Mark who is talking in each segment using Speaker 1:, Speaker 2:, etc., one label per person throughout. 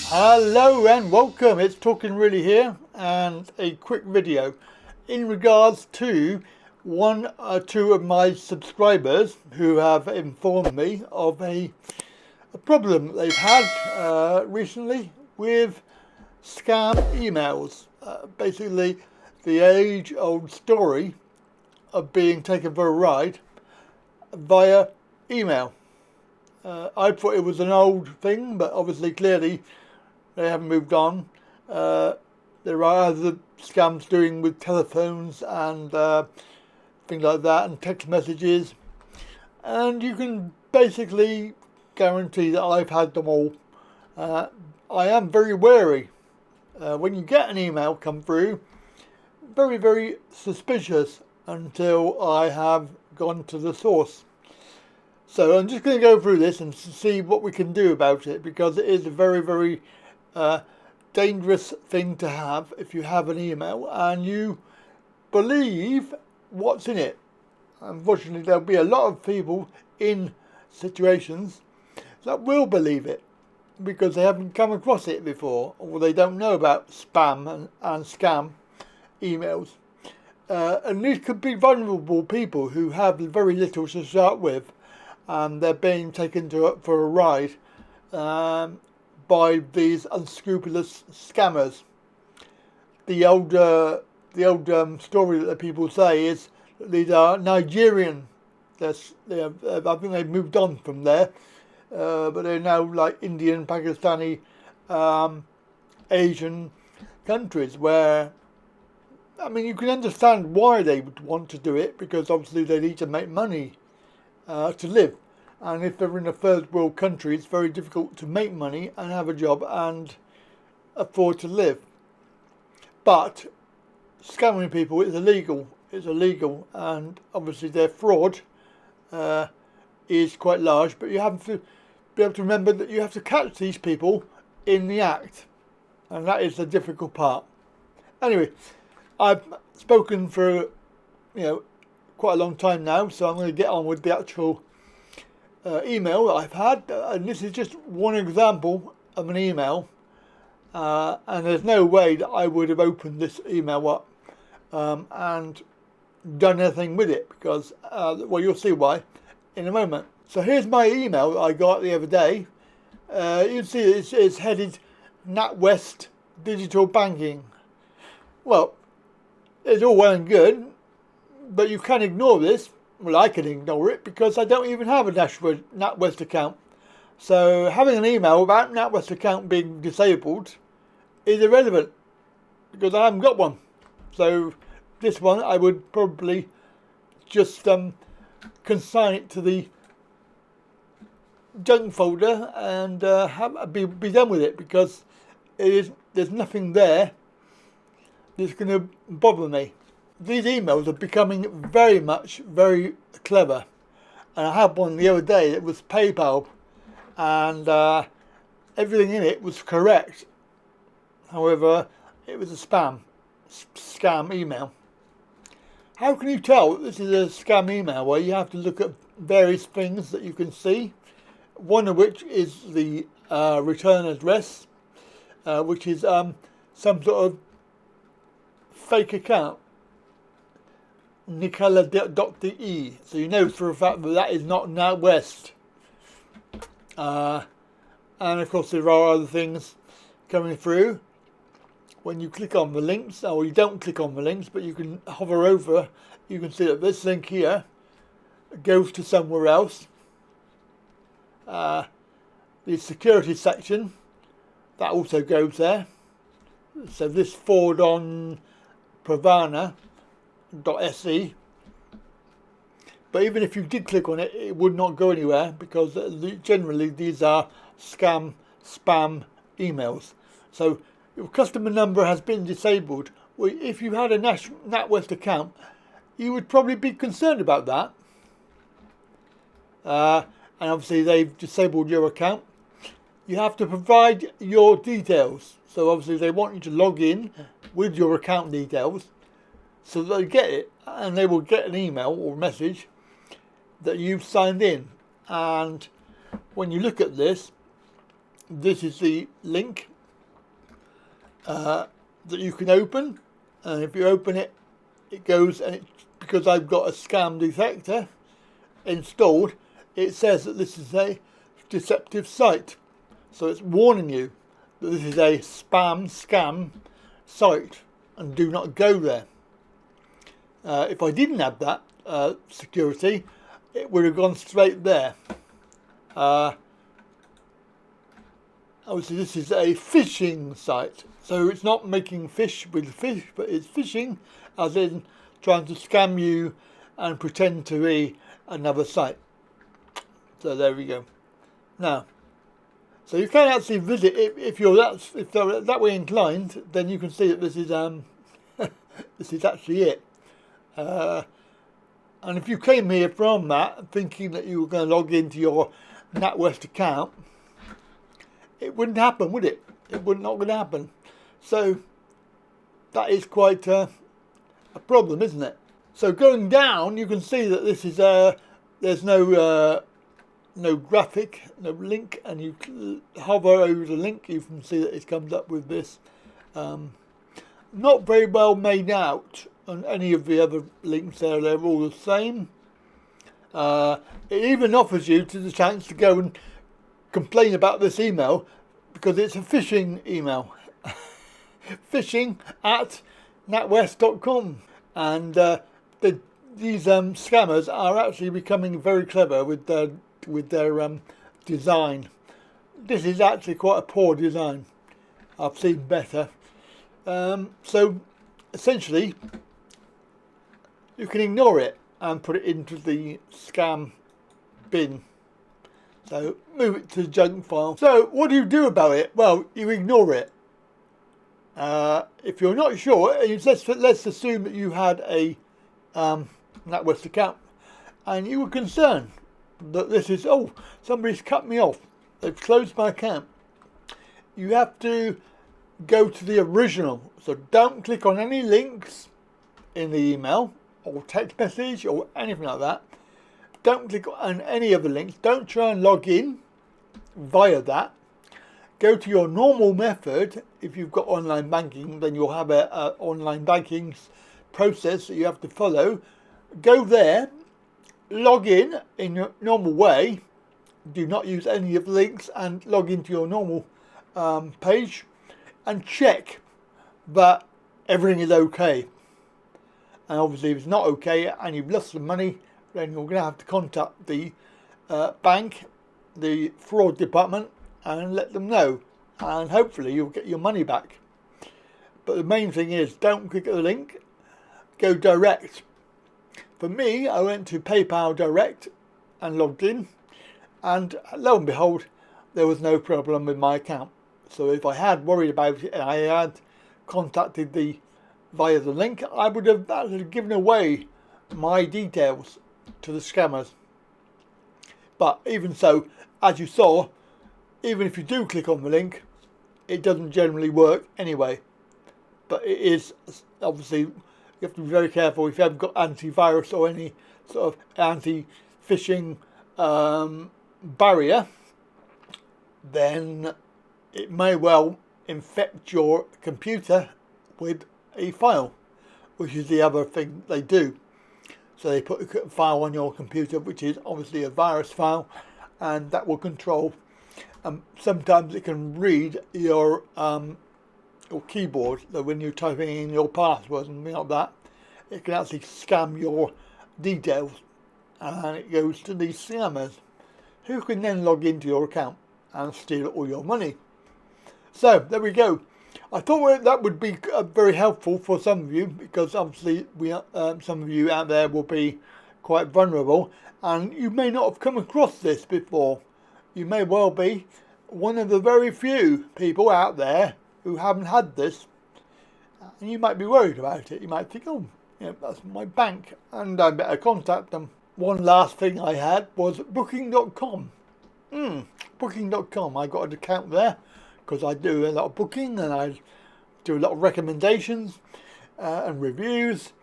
Speaker 1: Hello and welcome, it's Talkin really here, and a quick video in regards to one or two of my subscribers who have informed me of a problem they've had recently with scam emails. Basically the age-old story of being taken for a ride via email. I thought it was an old thing, but obviously clearly they haven't moved on. There are other scams doing with telephones and things like that, and text messages, and you can basically guarantee that I've had them all. I am very wary when you get an email come through, very suspicious until I have gone to the source. So I'm just going to go through this and see what we can do about it, because it is a very dangerous thing to have if you have an email and you believe what's in it. Unfortunately, there'll be a lot of people in situations that will believe it because they haven't come across it before, or they don't know about spam and scam emails. And these could be vulnerable people who have very little to start with, and they're being taken for a ride by these unscrupulous scammers. The old story that the people say is that these are Nigerian. I think they've moved on from there, but they're now like Indian, Pakistani, Asian countries where, I mean, you can understand why they would want to do it, because obviously they need to make money to live. And if they're in a third world country, it's very difficult to make money and have a job and afford to live. But scamming people is illegal. It's illegal, and obviously their fraud is quite large. But you have to be able to remember that you have to catch these people in the act, and that is the difficult part. Anyway, I've spoken for quite a long time now, so I'm going to get on with the actual email that I've had, and this is just one example of an email, and there's no way that I would have opened this email up and done anything with it, because well, you'll see why in a moment. So here's my email that I got the other day. You can see it's headed NatWest Digital Banking. Well, it's all well and good, but you can ignore this. Well, I can ignore it because I don't even have a NatWest account. So having an email about NatWest account being disabled is irrelevant because I haven't got one. So this one I would probably just consign it to the junk folder and be done with it, because there's nothing there that's going to bother me. These emails are becoming very clever, and I had one the other day that was PayPal, and everything in it was correct. However, it was a scam email. How can you tell that this is a scam email? Well, you have to look at various things that you can see, one of which is the return address, which is some sort of fake account, Nicola.de. So you know for a fact that that is not NatWest. And of course there are other things coming through. When you click on the links, or you don't click on the links, but you can hover over, you can see that this link here goes to somewhere else. The security section, that also goes there. So this forward on Pravana.se, but even if you did click on it, it would not go anywhere, because generally these are spam emails. So your customer number has been disabled. Well, if you had a NatWest account, you would probably be concerned about that. And obviously they've disabled your account. You have to provide your details. So obviously they want you to log in with your account details, so they get it, and they will get an email or message that you've signed in. And when you look at this, this is the link that you can open, and if you open it, it goes, and because I've got a scam detector installed, it says that this is a deceptive site. So it's warning you that this is a scam site and do not go there. If I didn't have that security, it would have gone straight there. Obviously this is a phishing site, so it's not making fish with fish, but it's phishing, as in trying to scam you and pretend to be another site. So there we go. Now, so you can actually visit it if you're that way inclined. Then you can see that this is this is actually it. And if you came here from that thinking that you were going to log into your NatWest account, it wouldn't happen, would it? It would not going to happen. So that is quite a problem, isn't it? So going down, you can see that this is there's no graphic, no link, and you hover over the link, you can see that it comes up with this. Not very well made out on any of the other links there. They're all the same. It even offers you the chance to go and complain about this email, because it's a phishing email. phishing@natwest.com, and these scammers are actually becoming very clever with their design. This is actually quite a poor design. I've seen better. So essentially you can ignore it and put it into the scam bin. So move it to the junk file. So what do you do about it? Well, you ignore it. If you're not sure, let's assume that you had a NatWest account and you were concerned that this is, oh, somebody's cut me off, they've closed my account. You have to go to the original. So don't click on any links in the email or text message or anything like that. Don't click on any of the links. Don't try and log in via that. Go to your normal method. If you've got online banking, then you'll have a online banking process that you have to follow. Go there, log in your normal way. Do not use any of the links, and log into your normal page and check that everything is okay. And obviously if it's not okay and you've lost some money, then you're going to have to contact the bank, the fraud department, and let them know, and hopefully you'll get your money back. But the main thing is, don't click the link, go direct. For me, I went to PayPal Direct and logged in, and lo and behold, there was no problem with my account. So if I had worried about it and I had contacted via the link, I would have actually given away my details to the scammers. But even so, as you saw, even if you do click on the link, it doesn't generally work anyway. But it is, obviously, you have to be very careful if you haven't got antivirus or any sort of anti-phishing barrier, then it may well infect your computer with a file, which is the other thing they do. So they put a file on your computer, which is obviously a virus file, and that will control. Sometimes it can read your keyboard. So when you're typing in your password and things like that, it can actually scam your details, and it goes to these scammers, who can then log into your account and steal all your money. So there we go. I thought that would be very helpful for some of you, because obviously some of you out there will be quite vulnerable, and you may not have come across this before. You may well be one of the very few people out there who haven't had this, and you might be worried about it. You might think, oh, that's my bank, and I better contact them. One last thing I had was booking.com. Booking.com. I got an account there because I do a lot of booking, and I do a lot of recommendations and reviews.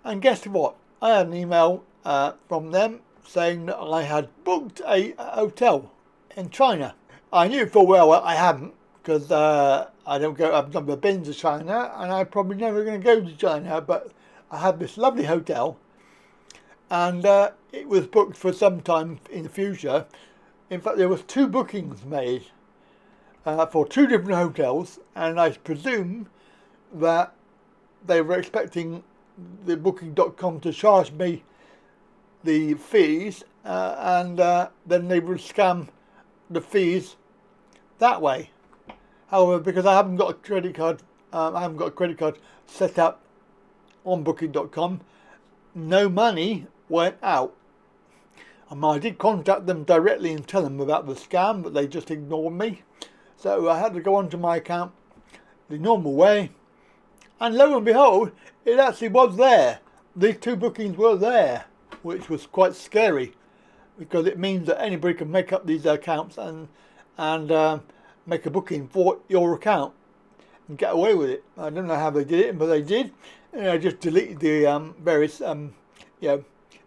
Speaker 1: And guess what? I had an email from them saying that I had booked a hotel in China. I knew full well I hadn't, because I've never been to China, and I'm probably never going to go to China, but I had this lovely hotel, and it was booked for some time in the future. In fact, there was 2 bookings made for 2 different hotels, and I presume that they were expecting the booking.com to charge me the fees, and then they would scam the fees that way. However, because I haven't got a credit card, set up on booking.com, no money went out. I did contact them directly and tell them about the scam, but they just ignored me. So I had to go onto my account the normal way, and lo and behold, it actually was there. These 2 bookings were there, which was quite scary, because it means that anybody can make up these accounts and make a booking for your account and get away with it. I don't know how they did it, but they did. And I just deleted the various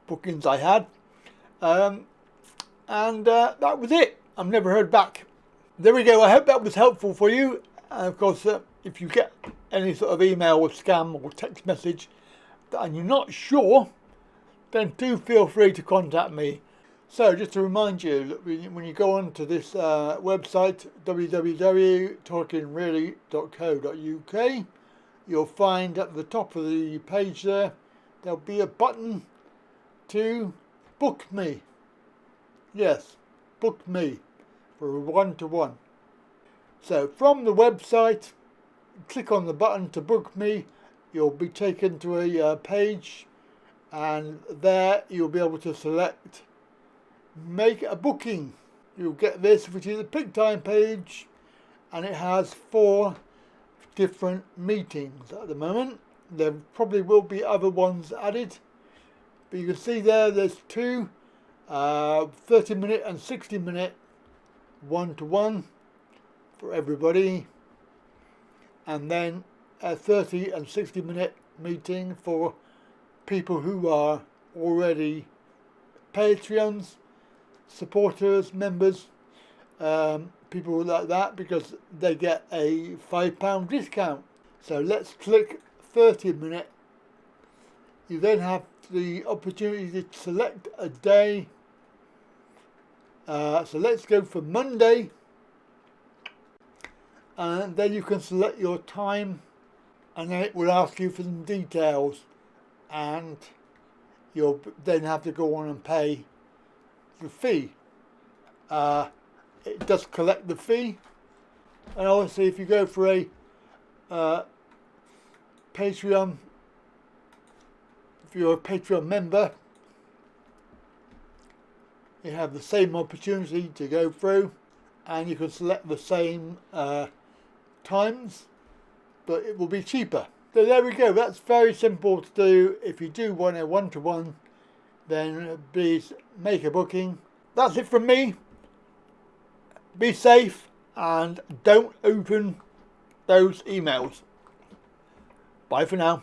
Speaker 1: bookings I had, and that was it. I've never heard back. There we go. I hope that was helpful for you. And of course, if you get any sort of email or scam or text message and you're not sure, then do feel free to contact me. So just to remind you, that when you go onto this website, www.talkinreally.co.uk, you'll find at the top of the page there'll be a button to book me. Yes, book me for a one-to-one. So from the website, click on the button to book me. You'll be taken to a page, and there you'll be able to select make a booking. You'll get this, which is a pick time page, and it has 4 different meetings at the moment. There probably will be other ones added, but you can see there's 2 30-minute and 60-minute one-to-one for everybody, and then a 30 and 60-minute meeting for people who are already Patreons, supporters, members, people like that, because they get a £5 discount. So let's click 30-minute. You then have the opportunity to select a day. So let's go for Monday, and then you can select your time, and then it will ask you for some details, and you'll then have to go on and pay the fee. It does collect the fee, and obviously if you go for a Patreon, if you're a Patreon member, you have the same opportunity to go through, and you can select the same times, but it will be cheaper. So there we go. That's very simple to do. If you do want a one-to-one, then please make a booking. That's it from me. Be safe and don't open those emails. Bye for now.